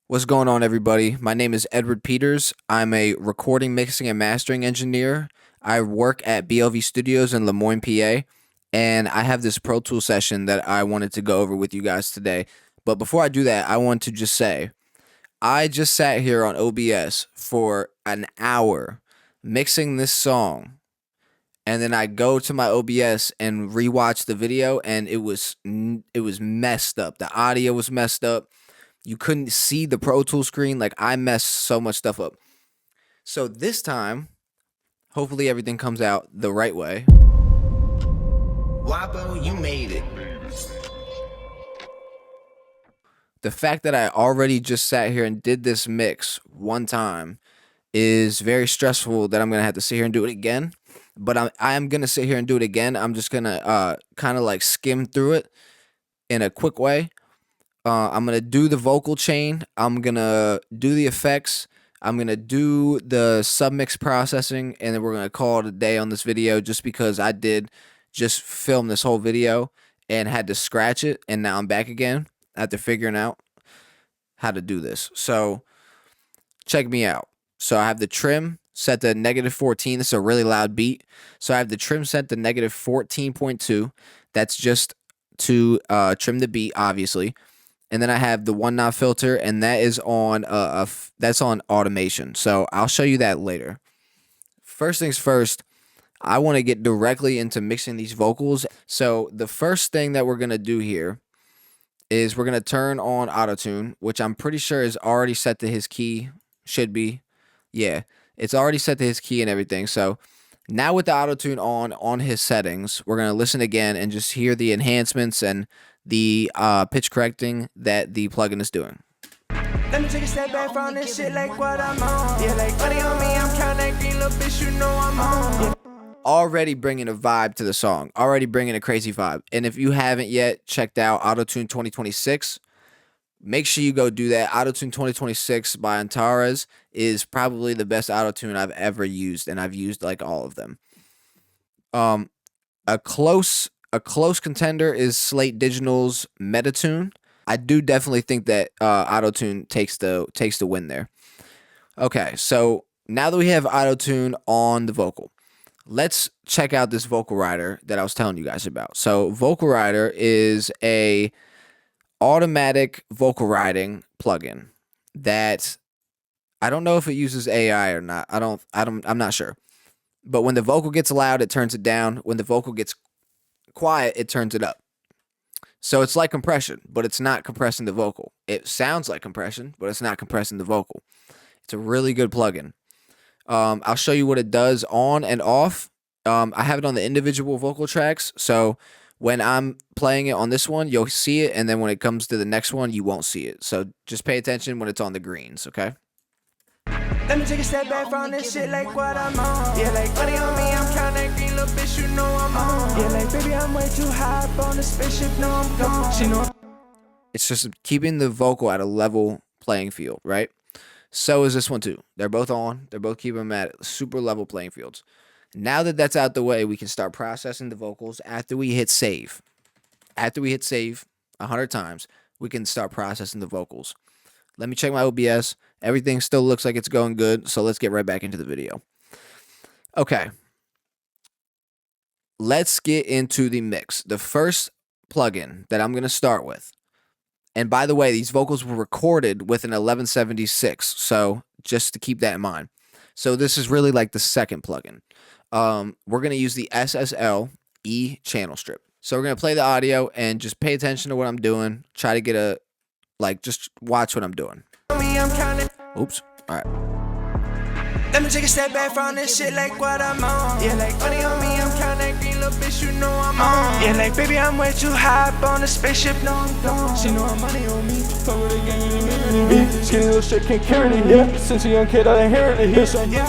What's going on, everybody? My name is Edward Peters. I'm a recording, mixing, and mastering engineer. I work at BLV Studios in Lemoyne, PA, and I have this Pro Tool session that I wanted to go over with you guys today. But before I do that, I want to just say, I just sat here on OBS for an hour mixing this song, and then I go to my OBS and rewatch the video, and it was messed up. The audio was messed up. You couldn't see the Pro Tool screen. Like, I messed so much stuff up. So this time, hopefully everything comes out the right way. Wabo, you made it. The fact that I already just sat here and did this mix one time is very stressful that I'm going to have to sit here and do it again. But I'm going to sit here and do it again. I'm just going to kind of like skim through it in a quick way. I'm going to do the vocal chain. I'm going to do the effects. I'm going to do the submix processing, and then we're going to call it a day on this video just because I did just film this whole video and had to scratch it, and now I'm back again after figuring out how to do this. So check me out. So I have the trim set to -14. This is a really loud beat. So I have the trim set to -14.2. That's just to trim the beat, obviously. And then I have the 1-knot filter, and that is on that's on automation. So I'll show you that later. First things first, I want to get directly into mixing these vocals. So the first thing that we're gonna do here is we're gonna turn on autotune, which I'm pretty sure is already set to his key. Should be, yeah, it's already set to his key and everything. So now with the autotune on his settings, we're gonna listen again and just hear the enhancements and the pitch correcting that the plugin is doing. Let me take a step back from this shit like what I'm on. Yeah, like money on me, I'm counting that green little bitch, you know I'm on. Yeah. Already bringing a vibe to the song, already bringing a crazy vibe. And if you haven't yet checked out Autotune 2026, make sure you go do that. Autotune 2026 by Antares is probably the best autotune I've ever used, and I've used like all of them. A close contender is Slate Digital's Metatune. I do definitely think that Autotune takes the win there. Okay, so now that we have Autotune on the vocal, let's check out this vocal rider that I was telling you guys about. So vocal rider is a automatic vocal writing plugin that I don't know if it uses AI or not. I'm not sure. But when the vocal gets loud, it turns it down. When the vocal gets quiet, it turns it up. So it's like compression, but it's not compressing the vocal. It sounds like compression, but it's not compressing the vocal. It's a really good plugin. I'll show you what it does on and off. I have it on the individual vocal tracks, so when I'm playing it on this one, you'll see it, and then when it comes to the next one, you won't see it. So just pay attention when it's on the greens, okay? Let me take a step back from this shit like what I'm on. Yeah, like money on me, I'm counting that green little bitch, you know I'm on. Yeah, like baby, I'm way too high up on the spaceship, no I'm gone. She know. It's just keeping the vocal at a level playing field, right? So is this one too. They're both on. They're both keeping them at super level playing fields. Now that that's out the way, we can start processing the vocals after we hit save. After we hit save 100 times, we can start processing the vocals. Let me check my OBS. Everything still looks like it's going good, so let's get right back into the video. Okay. Let's get into the mix. The first plugin that I'm going to start with, and by the way, these vocals were recorded with an 1176, so just to keep that in mind. So this is really like the second plugin. We're going to use the SSL E channel strip. So we're going to play the audio and just pay attention to what I'm doing. Try to get just watch what I'm doing. Oops. All right. Let me take a step back from this shit like what I'm on. Yeah, like money on me, I'm counting that green little bitch, you know I'm on. Yeah, like baby, I'm way too high up on the spaceship, no I'm gone. She know I'm money on me, fuck with the gang. Skinny little shit can't carry it, yeah. Since a young kid, I inherited it, so yeah.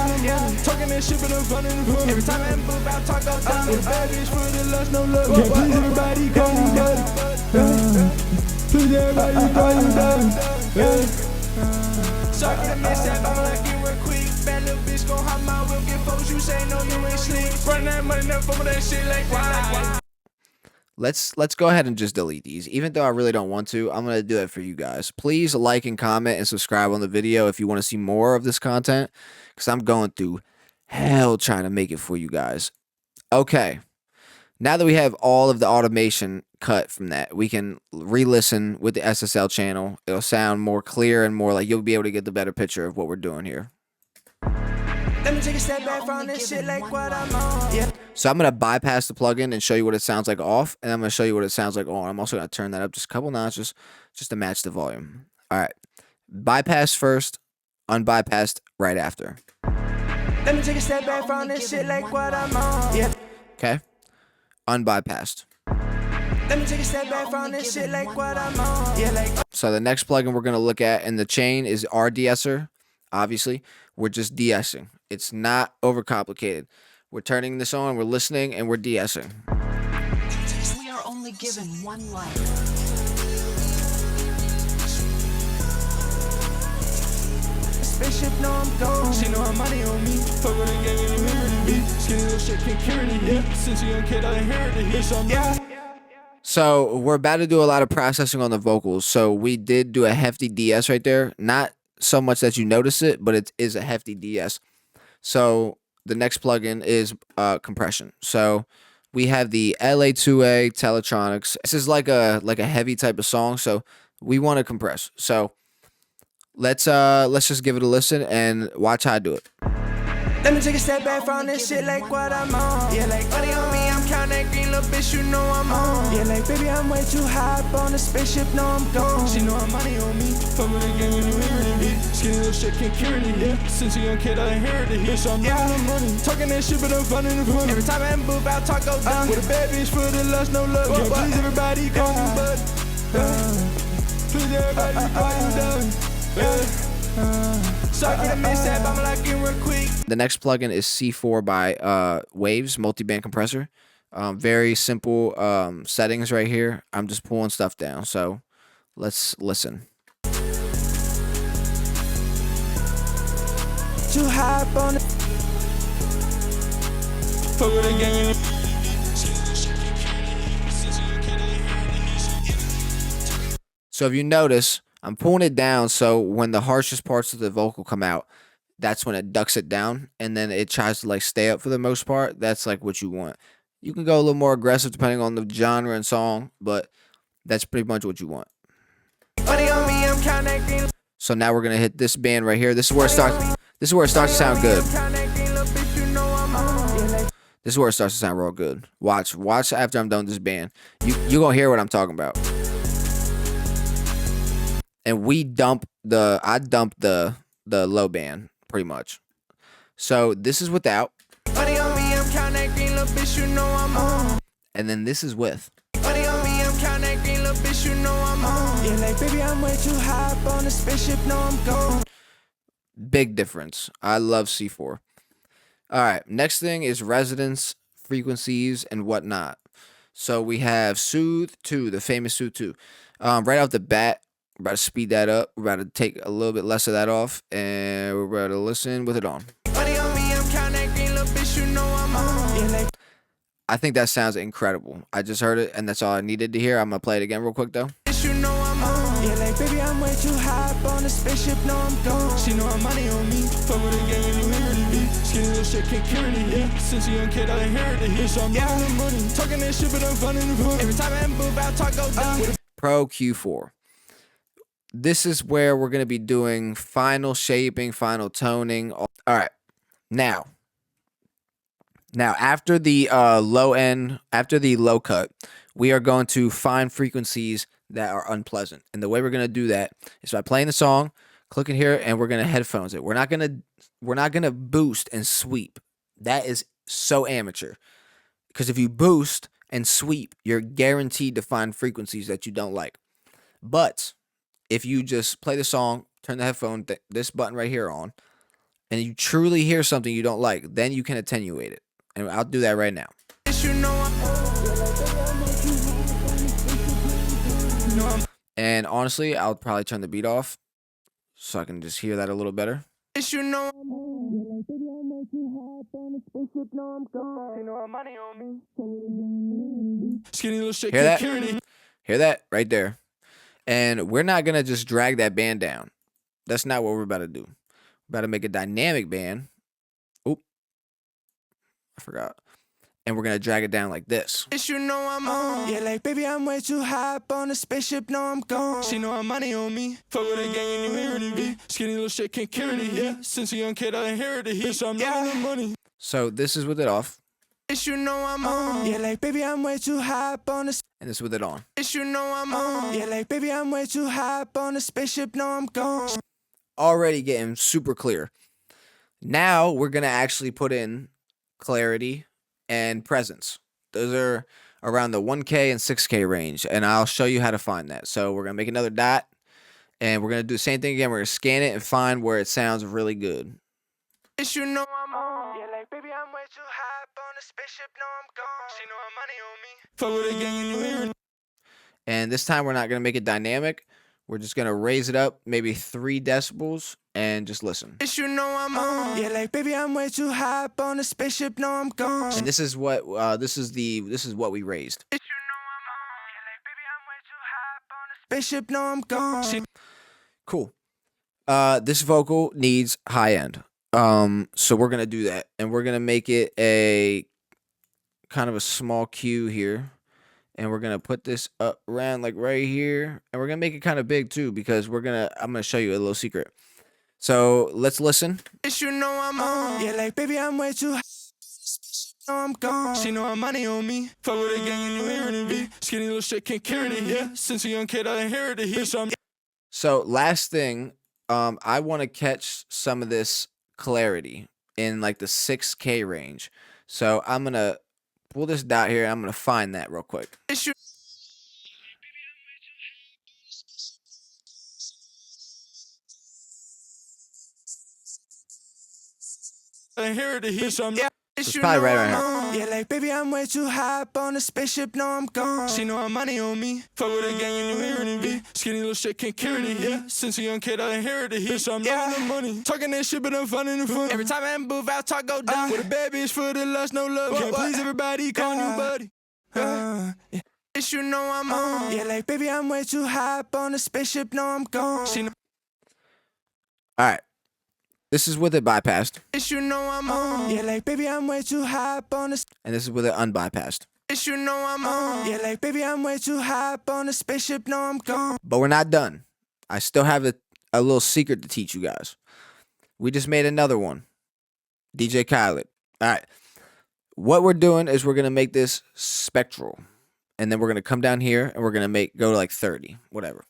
Talking that shit, but I'm running the room. Every time I move out, talk goes down. The bad bitch for the lust, no love. can't please everybody, call you daddy. Please everybody, call you daddy. So I can miss that, I'm like you real quick. Bad little bitch gon' hop my whip, get foes, you say no, you ain't sleep. Run that money, never fuck with that shit like why. let's go ahead and just delete these. Even though I really don't want to, I'm going to do it for you guys. Please like and comment and subscribe on the video if you want to see more of this content, because I'm going through hell trying to make it for you guys. Okay. Now that we have all of the automation cut from that, we can re-listen with the SSL channel. It'll sound more clear and more like you'll be able to get the better picture of what we're doing here. Let me take a step back from this shit like what I'm on. Yeah. So I'm going to bypass the plugin and show you what it sounds like off, and I'm going to show you what it sounds like on. I'm also going to turn that up just a couple notches just to match the volume. All right. Bypass first, unbypassed right after. Let me take a step back from this shit like what I'm on. Yeah. Okay. Unbypassed. Let me take a step back from this shit like what I'm on. Yeah, like. So the next plugin we're going to look at in the chain is our de-esser. Obviously, we're just de-essing. It's not overcomplicated. We're turning this on, we're listening, and we're de-essing. We are only given one life. Spaceship, no, I'm gone. She know I'm money on me. Fuck with a gang and you hear me. Skinny little shit can't carry me. Yeah, since a young kid I inherited it. So yeah. So we're about to do a lot of processing on the vocals. So we did do a hefty DS right there. Not so much that you notice it, but it is a hefty DS. So the next plugin is compression. So we have the LA2A Teletronics. This is like a heavy type of song, so we want to compress. So let's just give it a listen and watch how I do it. Let me take a step back from this shit like what I'm on. Yeah, like money on me, I'm counting that green little bitch, you know I'm on. Yeah, like baby, I'm way too high up on the spaceship, no, I'm gone. She know I'm money on me. Fuck with a gang and you hear me. Skinny little shit can't carry me. Yeah, since a young kid I inherited it. So I'm yeah. Money. Talking that shit, but I'm finding the fun. Every time I move out, talk go down. With a bad bitch for the lust, no love. Yeah, please everybody call me bud. Please everybody call you down. So I get a mishap, I'm like in real quick. The next plugin is C4 by Waves Multiband Compressor. Very simple settings right here. I'm just pulling stuff down. So let's listen. Too high up on it. Fuck with a gang. So if you notice, I'm pulling it down, so when the harshest parts of the vocal come out, that's when it ducks it down, and then it tries to like stay up for the most part. That's like what you want. You can go a little more aggressive depending on the genre and song, but that's pretty much what you want. So now we're gonna hit this band right here. This is where it starts. This is where it starts to sound good. This is where it starts to sound real good. Watch after I'm done with this band. You gonna hear what I'm talking about. And I dumped the low band pretty much. So this is without. And then this is with. Big difference. I love C4. All right, next thing is resonance, frequencies, and whatnot. So we have Soothe 2, the famous Soothe 2. Right off the bat, we're about to speed that up. We're about to take a little bit less of that off, and we're about to listen with it on. I think that sounds incredible. I just heard it, and that's all I needed to hear. I'm going to play it again real quick, though. Yeah, like baby, I'm way too high up on the spaceship, no, I'm gone. She know I'm money on me. Fuck with a gang and you heard me. Skinny little shit can't carry me. Yeah, since a young kid I inherited it. So I'm yeah. Money. Talking that shit, but I'm finding the fun. Every time I move out, talk go down. Pro Q4. This is where we're going to be doing final shaping, final toning. All right. Now after the low end, after the low cut, we are going to find frequencies that are unpleasant. And the way we're going to do that is by playing the song, clicking here, and we're going to headphones it. We're not going to boost and sweep. That is so amateur. Because if you boost and sweep, you're guaranteed to find frequencies that you don't like. But if you just play the song, turn the headphone, this button right here on, and you truly hear something you don't like, then you can attenuate it. And I'll do that right now. And honestly, I'll probably turn the beat off so I can just hear that a little better. It's you know I'm on. Yeah, like baby, I'm way too hot on the spaceship. No, I'm gone. You know I'm money on me. Skinny little shit. Hear that? Hear that right there? And we're not gonna just drag that band down. That's not what we're about to do. We're about to make a dynamic band. Oop, I forgot. And we're gonna drag it down like this. It's you know I'm on. Yeah, like baby, I'm way too hot on the spaceship. No, I'm gone. She know I'm money on me. Fuck with a gang and you hear it. Skinny little shit can't carry it. Yeah, since a young kid I inherited heat. Bitch, I'm loving the money. So this is with it off. It's you know I'm on. Yeah, like baby, I'm way too hot on the. And this with it on. It's you know I'm on. Yeah, like baby, I'm way too hot on the spaceship. No, I'm gone. Already getting super clear. Now we're gonna actually put in clarity and presence. Those are around the 1K and 6K range, and I'll show you how to find that. So we're gonna make another dot, and we're gonna do the same thing again. We're gonna scan it and find where it sounds really good. It's you know I'm on. Yeah, like baby, I'm way too hot on the spaceship. No, I'm gone. She know I'm money on me. Fuck with a gang and you hear it. And this time we're not gonna make it dynamic. We're just gonna raise it up maybe 3 decibels and just listen. It's you know I'm on. Yeah, like baby, I'm way too hot on the spaceship. No, I'm gone. And this is what this is what we raised. It's you know I'm on. Yeah, like baby, I'm way too hot on the spaceship. No, I'm gone. Cool. This vocal needs high end. So we're gonna do that, and we're gonna make it a kind of a small cue here. And we're gonna put this up around like right here, and we're gonna make it kind of big too, because I'm gonna show you a little secret. So let's listen. It's you know I'm on. Yeah, like baby, I'm way too hot. No, I'm gone. She know I'm money on me. Fuck with a gang and you hear it. Skinny little shit can't carry it. Yeah, since a young kid I inherited heat. So last thing, I want to catch some of this clarity in like the 6K range. So I'm gonna pull this dot here, and I'm gonna find that real quick. It's you. Inherited heat. Yeah. It's probably right around here. Yeah, like baby, I'm way too hot on the spaceship. No, I'm gone. She know I'm money on me. Fuck with a gang and you hear it. Skinny little shit can't carry it. Yeah, since a young kid I inherited heat. Bitch, I'm loving the money. Talking that shit, but I'm finding the fun. Every time I move out, talk go down. With a bad bitch for the lust, no love. Can't please everybody, call you buddy. Yeah. It's you know I'm on. Yeah, like baby, I'm way too hot on the spaceship. No, I'm gone. She know. All right. This is with it bypassed. It's you know I'm on. Yeah, like baby, I'm way too hot on the. And this is with it unbypassed. It's you know I'm on. Yeah, like baby, I'm way too hot on the spaceship. No, I'm gone. But we're not done. I still have a little secret to teach you guys. We just made another one. DJ Khaled. All right. What we're doing is we're going to make this spectral. And then we're going to come down here and we're going to go to like 30, whatever.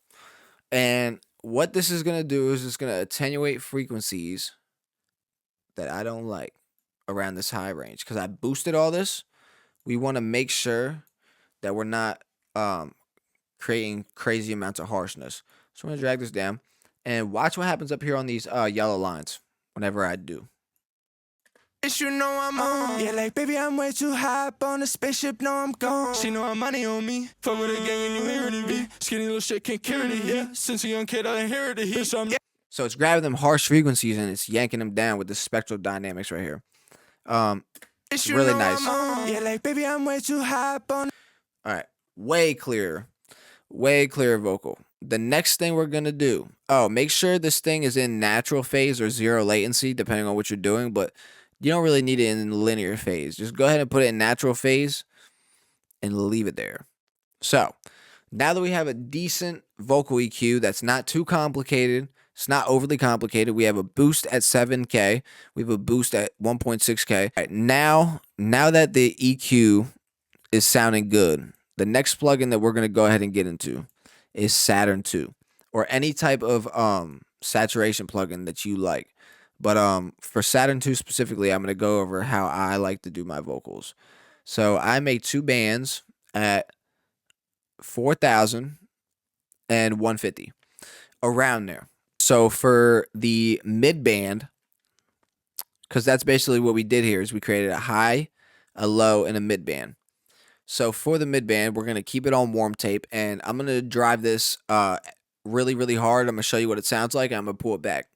And what this is going to do is it's going to attenuate frequencies that I don't like around this high range. Because I boosted all this. We want to make sure that we're not creating crazy amounts of harshness. So I'm going to drag this down. And watch what happens up here on these yellow lines whenever I do. It's you know I'm on. Yeah, like baby, I'm way too hot on the spaceship. No, I'm gone. She know I'm money on me. Fuck with a gang and you hear it. Skinny little shit can't carry it. Yeah, since a young kid I inherited heat. Bitch, I'm. So it's grabbing them harsh frequencies and it's yanking them down with the spectral dynamics right here. It's really nice. Yeah, like baby, I'm way too hot on. All right, way clearer vocal. The next thing we're gonna do. Oh, make sure this thing is in natural phase or 0 latency, depending on what you're doing. But you don't really need it in linear phase. Just go ahead and put it in natural phase and leave it there. So now that we have a decent vocal EQ that's not too complicated, it's not overly complicated. We have a boost at 7K. We have a boost at 1.6K. All right, now that the EQ is sounding good, the next plugin that we're going to go ahead and get into is Saturn 2 or any type of saturation plugin that you like. But for Saturn 2 specifically, I'm going to go over how I like to do my vocals. So I make 2 bands at 4,000 and 150, around there. So for the mid band, because that's basically what we did here, is we created a high, a low, and a mid band. So for the mid band, we're going to keep it on warm tape, and I'm going to drive this really, really hard. I'm going to show you what it sounds like, and I'm going to pull it back.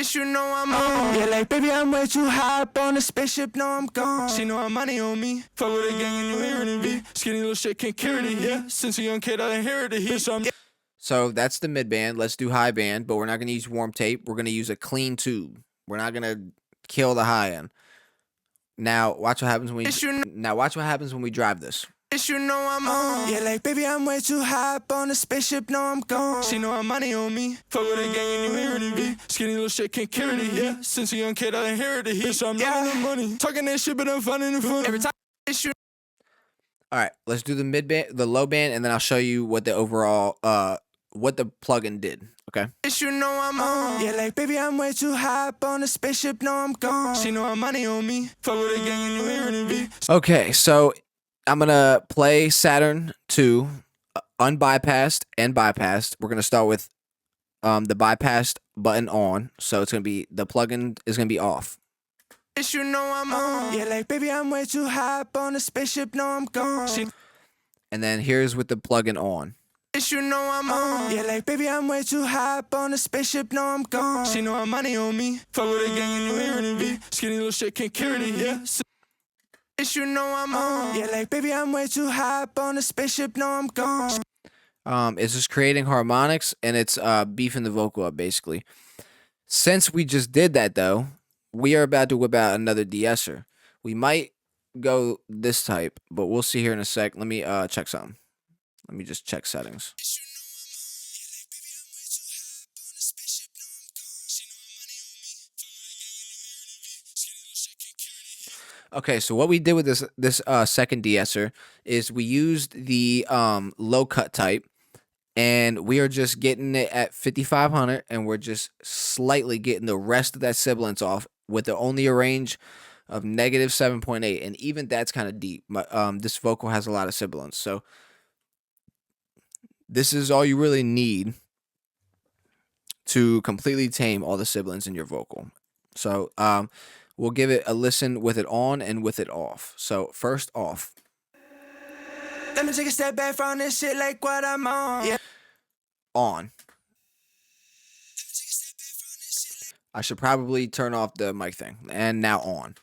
You know I'm on. Yeah, like baby, I'm way too high up on the spaceship. No, I'm gone. She know I'm money on me. Fuck with a gang and you hearing it. Skinny little shit can't carry the heat. Since a young kid, I inherited the heat. So that's the mid band. Let's do high band, but we're not going to use warm tape. We're going to use a clean tube. We're not going to kill the high end. Now watch what happens when we drive this. You know I'm on. Yeah, like baby, I'm way too high up on the spaceship. No, I'm gone. She know I'm money on me. Fuck with a gang and you hearing it. Skinny little shit can't carry the heat. Since a young kid, I inherited the heat. So I'm loving the money. Talking that shit, but I'm finding the fun. Every time All right, let's do the mid band, the low band, and then I'll show you what the overall what the plugin did. Okay. You know I'm on. Yeah, like baby, I'm way too high up on the spaceship. No, I'm gone. She know I'm money on me. Fuck with a gang and you hearing it. Okay, so I'm gonna play Saturn 2, unbypassed and bypassed. We're gonna start with the bypassed button on, so it's gonna be the plugin is gonna be off. You know I'm on. Yeah, like baby, I'm way too high up on the spaceship. No, I'm gone. And then here's with the plugin on. You know I'm on. Yeah, like baby, I'm way too high up on the spaceship. No, I'm gone. She know I'm money on me. Fuck with a gang and you hearing it. Skinny little shit can't carry the heat. You know I'm on. Yeah, like baby, I'm way too high up on the spaceship. No, I'm gone. It's just creating harmonics and it's beefing the vocal up basically. Since we just did that though, we are about to whip out another de-esser. We might go this type, but we'll see here in a sec. Let me check something. Let me just check settings. Okay, so what we did with this second de-esser is we used the low cut type, and we are just getting it at 5500, and we're just slightly getting the rest of that sibilance off with the only a range of negative 7.8, and even that's kind of deep. This vocal has a lot of sibilance, so this is all you really need to completely tame all the sibilance in your vocal. So we'll give it a listen with it on and with it off. So first off. Let me take a step back from this shit like what I'm on. Yeah. On. I should probably turn off the mic thing. And now on.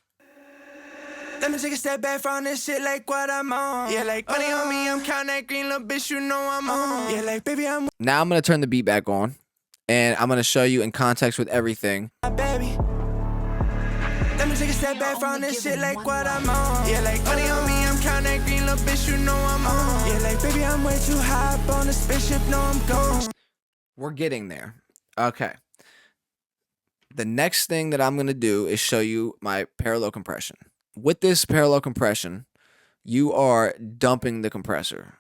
Let me take a step back from this shit like what I'm on. Yeah, like money on me, I'm counting that green little bitch, you know I'm on. Yeah, like baby, I'm. Now I'm going to turn the beat back on. And I'm going to show you in context with everything. Baby. Let me take a step back from this shit like what I'm on. Yeah, like money on me, I'm counting that green little bitch, you know I'm on. Yeah, like baby, I'm way too high up on the spaceship, no, I'm gone. We're getting there. Okay. The next thing that I'm going to do is show you my parallel compression. With this parallel compression, you are dumping the compressor.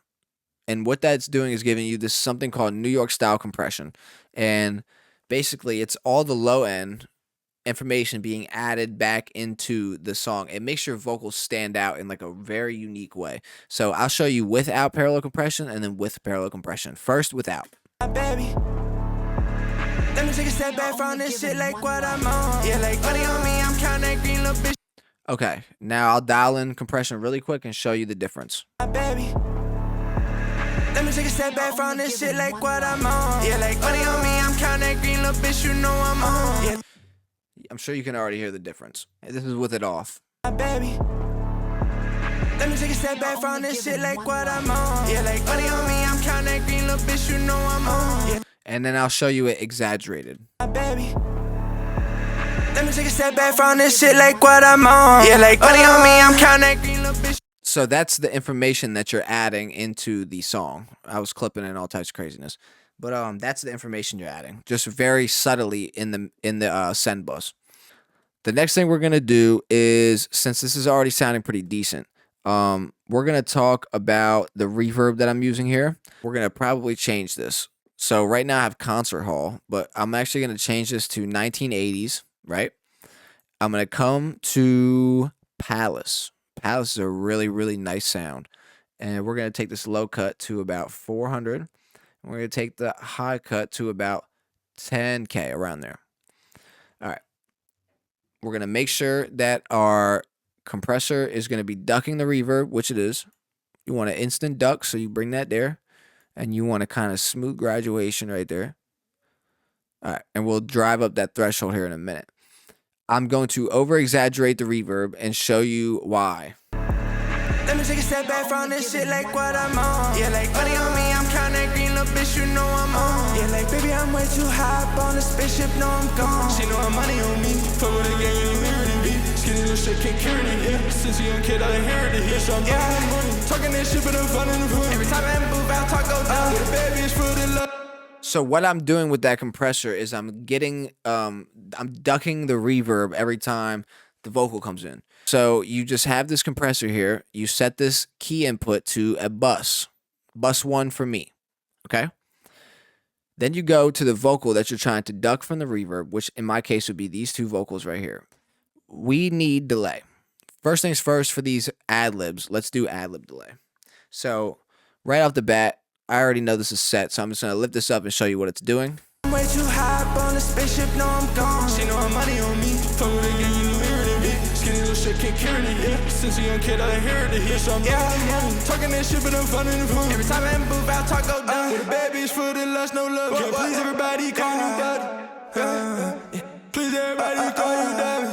And what that's doing is giving you this something called New York style compression. And basically, it's all the low end information being added back into the song. It makes your vocals stand out in like a very unique way. So I'll show you without parallel compression and then with parallel compression. First, without. Baby. Let me take a step back from this shit like what I'm on. Yeah, like money on me, I'm counting that green little bitch. Okay, now I'll dial in compression really quick and show you the difference. Baby. Let me take a step back from this shit like what I'm on. Yeah, like money on me, I'm counting that green little bitch, you know I'm on. Yeah. I'm sure you can already hear the difference. This is with it off. Baby. Let me take a step back from this shit like what I'm on. Yeah, like money on me, I'm counting that green little bitch, you know I'm on. Yeah. And then I'll show you it exaggerated. Baby. Let me take a step back from this shit like what I'm on. Yeah, like money on me, I'm counting that green little bitch. So that's the information that you're adding into the song. I was clipping in all types of craziness. But that's the information you're adding, just very subtly in the send bus. The next thing we're gonna do is, since this is already sounding pretty decent, we're gonna talk about the reverb that I'm using here. We're gonna probably change this. So right now I have concert hall, but I'm actually gonna change this to 1980s. Right? I'm gonna come to Palace. Palace is a really, really nice sound, and we're gonna take this low cut to about 400. We're going to take the high cut to about 10K, around there. All right. We're going to make sure that our compressor is going to be ducking the reverb, which it is. You want an instant duck, so you bring that there. And you want a kind of smooth graduation right there. All right, and we'll drive up that threshold here in a minute. I'm going to over-exaggerate the reverb and show you why. Let me take a step back from this shit like what I'm on. Yeah, like money on me, I'm counting green, little bitch, you know I'm on. Yeah, like baby, I'm way too high up on the spaceship, no I'm gone. She know I'm money on me, fuck with a gang, you married and beat. Skinny little shit can't carry it, yeah. Since a young kid, I inherited it, so I'm money. Talking that shit, but I'm fun in the room. Every time I move out, talk go down. With a bad bitch for the love. So what I'm doing with that compressor is I'm ducking the reverb every time the vocal comes in. So you just have this compressor here. You set this key input to a bus 1 for me, okay? Then you go to the vocal that you're trying to duck from the reverb, which in my case would be these 2 vocals right here. We need delay. First things first, for these adlibs, let's do adlib delay. So right off the bat, I already know this is set, so I'm just going to lift this up and show you what it's doing. I'm way too high up on the spaceship, no I'm gone. She know I'm money on me, fuck with a gang, you married and beat. Skinny little shit can't carry it, yeah. Since a young kid, I inherited it, so I'm money. Talking that shit, but I'm fun in the room. Every time I move out, talk go down. With a bad bitch for the lust, no love. Yeah, please everybody call you buddy. Please everybody call you daddy.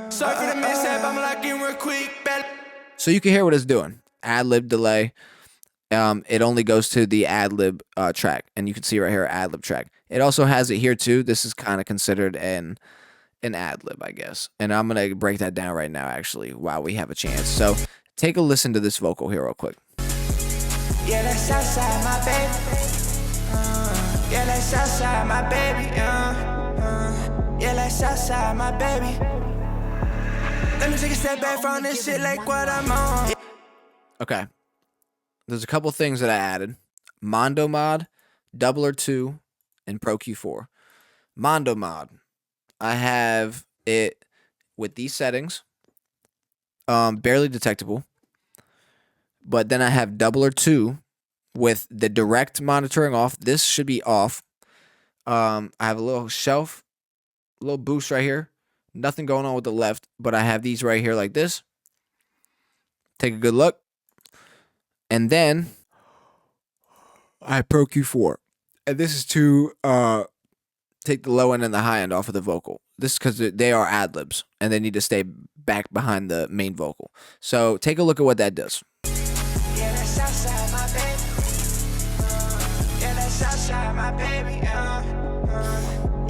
Sorry for the mishap, I'm locking real quick. So you can hear what it's doing. Adlib delay. It only goes to the adlib track, and you can see right here adlib track. It also has it here too. This is kind of considered an adlib, I guess. And I'm gonna break that down right now, actually, while we have a chance. So take a listen to this vocal here real quick. Yeah, that's outside my baby. Yeah, that's outside my baby. Yeah, that's outside my baby. Let me take a step back from this shit like what I'm on. Okay. There's a couple things that I added. Mondo mod, Doubler 2, and Pro Q4. Mondo mod. I have it with these settings. Barely detectable. But then I have Doubler 2 with the direct monitoring off. This should be off. I have a little shelf, a little boost right here. Nothing going on with the left, but I have these right here like this. Take a good look. And then I have Pro Q4. And this is to take the low end and the high end off of the vocal. This is because they are adlibs and they need to stay back behind the main vocal. So take a look at what that does. Yeah, that's outside my baby. Yeah, that's outside my baby.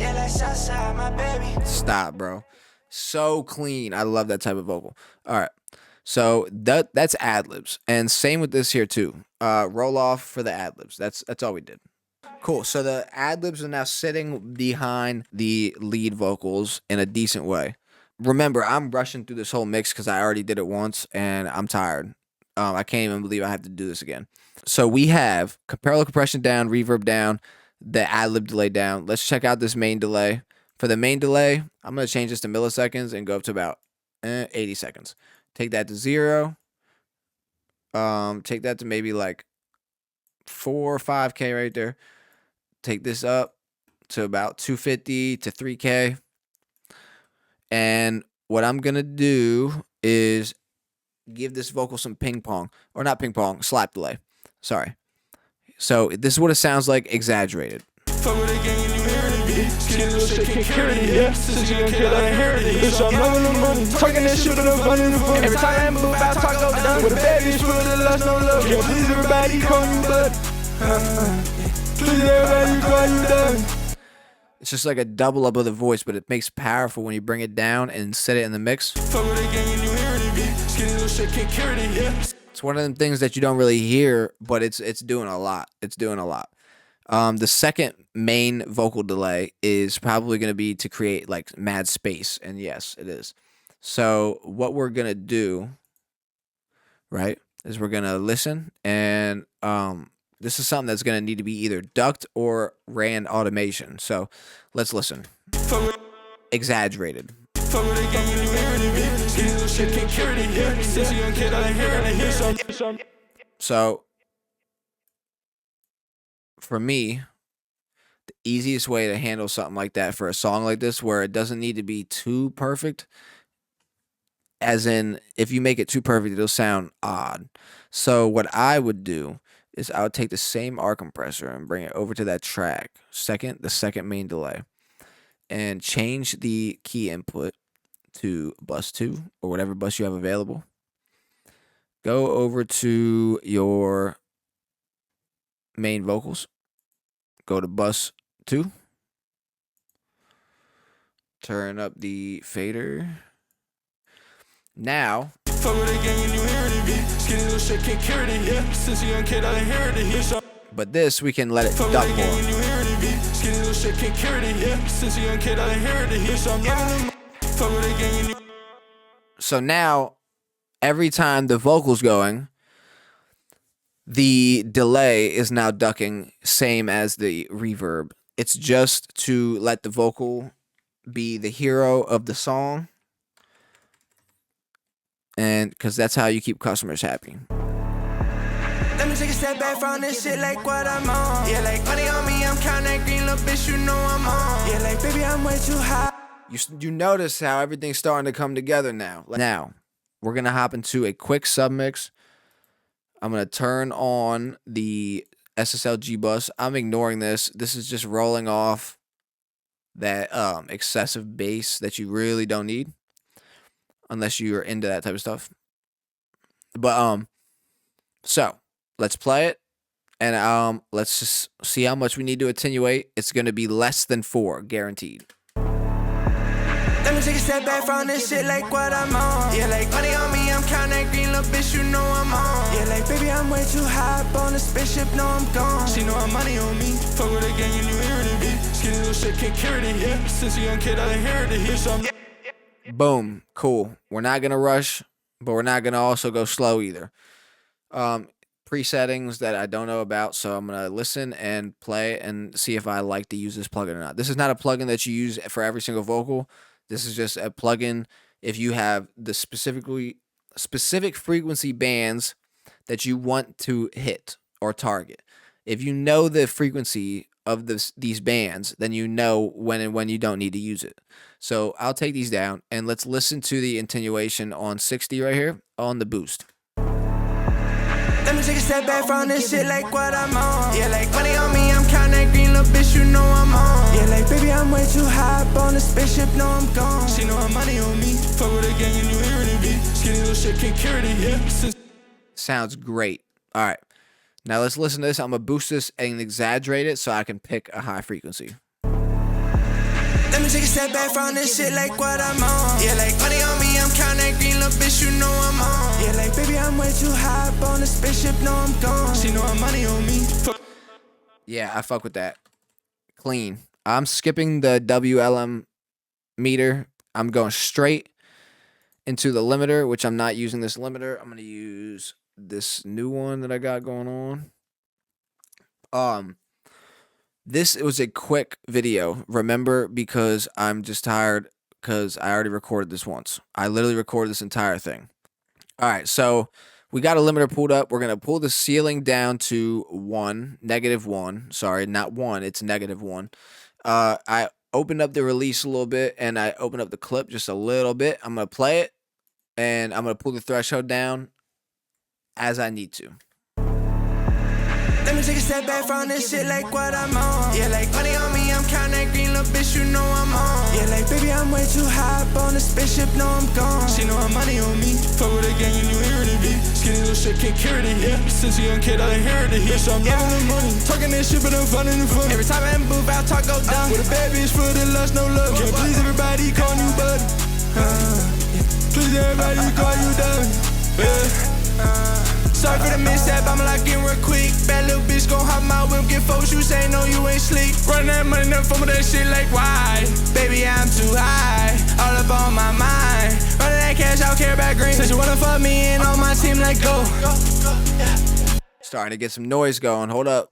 Yeah, that's outside my baby. Stop, bro. So clean. I love that type of vocal. All right. So that's adlibs. And same with this here too. Roll off for the adlibs. That's all we did. Cool. So the adlibs are now sitting behind the lead vocals in a decent way. Remember, I'm rushing through this whole mix because I already did it once and I'm tired. I can't even believe I have to do this again. So we have parallel compression down, reverb down, the adlib delay down. Let's check out this main delay. For the main delay, I'm going to change this to milliseconds and go up to about 80 seconds. Take that to 0. Take that to maybe like 4 or 5K right there. Take this up to about 250 to 3K. And what I'm going to do is give this vocal some ping pong. Or not ping pong, slap delay. Sorry. So this is what it sounds like exaggerated. Fuck with a gang, you inherited it. Skinny little shit can't carry it, yeah. Since a young kid, I inherited it. Bitch, I'm loving the money. Talking that shit, but I'm fun in the room. Every time I move out, talk go down. With a bad bitch for the lust, no love. Yeah, please everybody call you buddy. Please everybody call you daddy. It's just like a double up of the voice, but it makes powerful when you bring it down and set it in the mix. Fuck with a gang, you inherited it. Skinny little shit can't carry it, yeah. It's one of them things that you don't really hear, but it's doing a lot. It's doing a lot. The second main vocal delay is probably going to be to create like mad space. And yes, it is. So what we're going to do, right, is we're going to listen. And this is something that's going to need to be either ducked or ran automation. So let's listen. Exaggerated. So for me, the easiest way to handle something like that for a song like this, where it doesn't need to be too perfect, as in if you make it too perfect, it'll sound odd. So what I would do is I would take the same R compressor and bring it over to that track, the second main delay, and change the key input to bus 2 or whatever bus you have available. Go over to your main vocals. Go to bus 2. Turn up the fader. Now, but this we can let it duck more. So now, every time the vocal's going, the delay is now ducking, same as the reverb. It's just to let the vocal be the hero of the song, and because that's how you keep customers happy. Let me take a step back from this shit like what I'm on. Yeah, like money on me, I'm counting that green little bitch, you know I'm on. Yeah, like baby, I'm way too high. You notice how everything's starting to come together now. Now, we're going to hop into a quick submix. I'm going to turn on the SSLG bus. I'm ignoring this. This is just rolling off that excessive bass that you really don't need, unless you're into that type of stuff. But so let's play it, and let's just see how much we need to attenuate. It's going to be less than 4, guaranteed. Let me take a step back from this shit like what I'm on. Yeah, like money on me, I'm counting that green little bitch, you know I'm on. Yeah, like baby, I'm way too high up on the spaceship, no I'm gone. She know I'm money on me, fuck with a gang, you knew hearing it. Skinny little shit, can't carry it, yeah. Since a young kid, I inherited here, so I'm Boom, cool. We're not gonna rush, but we're not gonna also go slow either. Presettings that I don't know about, so I'm gonna listen and play and see if I like to use this plugin or not. This is not a plugin that you use for every single vocal. This is just a plugin if you have the specific frequency bands that you want to hit or target. If you know the frequency of these bands, then you know when and when you don't need to use it. So I'll take these down, and let's listen to the attenuation on 60 right here on the boost. let me take a step back from this shit like what I'm on. Yeah, like money on me, I'm counting that green little bitch, you know I'm on. Yeah, like baby, I'm way too high up on the spaceship, no I'm gone. She know I'm money on me, fuck with a gang, you knew hearing it be. Skinny little shit, can't carry it, yeah. Sounds great. All right, now let's listen to this. I'm gonna boost this and exaggerate it so I can pick a high frequency. Let me take a step back from this shit like what I'm on. Yeah, like money on me, I'm counting that green little bitch, you know I'm on. Yeah, like baby, I'm way too high up on the spaceship, no I'm gone. She know I'm money on me. Yeah, I fuck with that. Clean. I'm skipping the WLM meter. I'm going straight into the limiter, which I'm not using this limiter. I'm gonna use this new one that I got going on. This was a quick video, remember, because I'm just tired because I already recorded this once. I literally recorded this entire thing. All right, so we got a limiter pulled up. We're going to pull the ceiling down to -1. Sorry, not 1, it's -1. I opened up the release a little bit, and I opened up the clip just a little bit. I'm going to play it, and I'm going to pull the threshold down as I need to. Let me take a step back from this shit like what I'm on. Yeah, like money on me, I'm counting that green little bitch, you know I'm on. Yeah, like baby, I'm way too high up on the spaceship, no I'm gone. She know I'm money on me, fuck with a gang, you knew hearing it be. Skinny little shit, can't carry it, yeah. Since a young kid, I inherited here, so I'm loving the money. Talking that shit, but I'm funding the fun. Every time I move out, talk go down. With a bad bitch for the lust, no love. Can't please everybody, call you buddy. Please everybody, call you daddy. Sorry for the mishap, I'ma lock in real quick. Bad little bitch gon' hop my whip, get folks, you say no, you ain't sleep. Run that money, never fumble that shit like why? Baby, I'm too high, all up on my mind. Running that cash, I don't care about green. Said you wanna fuck me and on my team, like go. Starting to get some noise going, hold up.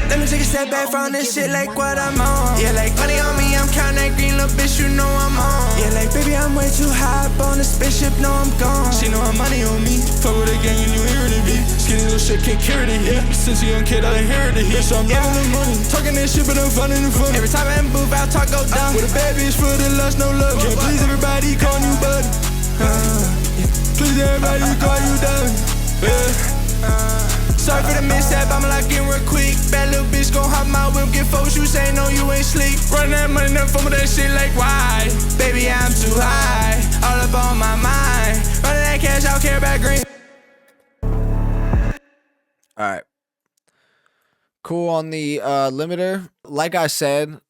Let me take a step back from this shit like what I'm on. Yeah, like money on me, I'm counting that green little bitch, you know I'm on. Yeah, like baby, I'm way too high up on the spaceship, no I'm gone. She know I'm money on me, fuck with a gang, you knew hearing it be. Skinny little shit, can't carry it, yeah. Since a young kid, I inherited here, so I'm loving the money. Talking that shit, but I'm funding the fun. Every time I move out, talk go down. With a bad bitch for the lust, no love. Can't please everybody, call you buddy. Please everybody, call you daddy. Sorry for the mishap, I'ma lock in real quick. Bad little bitch gon' hop my whip, get folks, you say no, you ain't sleep. Run that money, never fumble that shit like why? Baby, I'm too high, all up on my mind. Running that cash, I don't care about green. All right. Cool on the limiter. Like I said,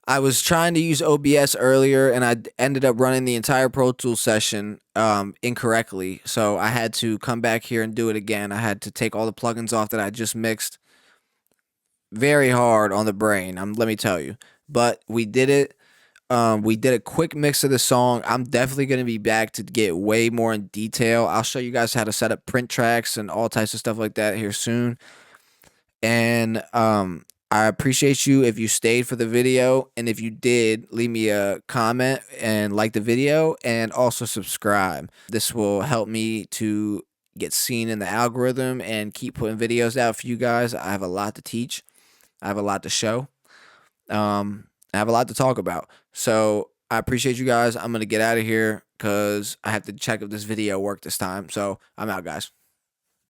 I was trying to use OBS earlier, and I ended up running the entire Pro Tools session incorrectly. So I had to come back here and do it again. I had to take all the plugins off that I just mixed. Very hard on the brain, let me tell you. But we did it. We did a quick mix of the song. I'm definitely going to be back to get way more in detail. I'll show you guys how to set up print tracks and all types of stuff like that here soon. And I appreciate you if you stayed for the video, and if you did, leave me a comment and like the video, and also subscribe. This will help me to get seen in the algorithm and keep putting videos out for you guys. I have a lot to teach. I have a lot to show. I have a lot to talk about. So I appreciate you guys. I'm going to get out of here because I have to check if this video worked this time. So I'm out, guys.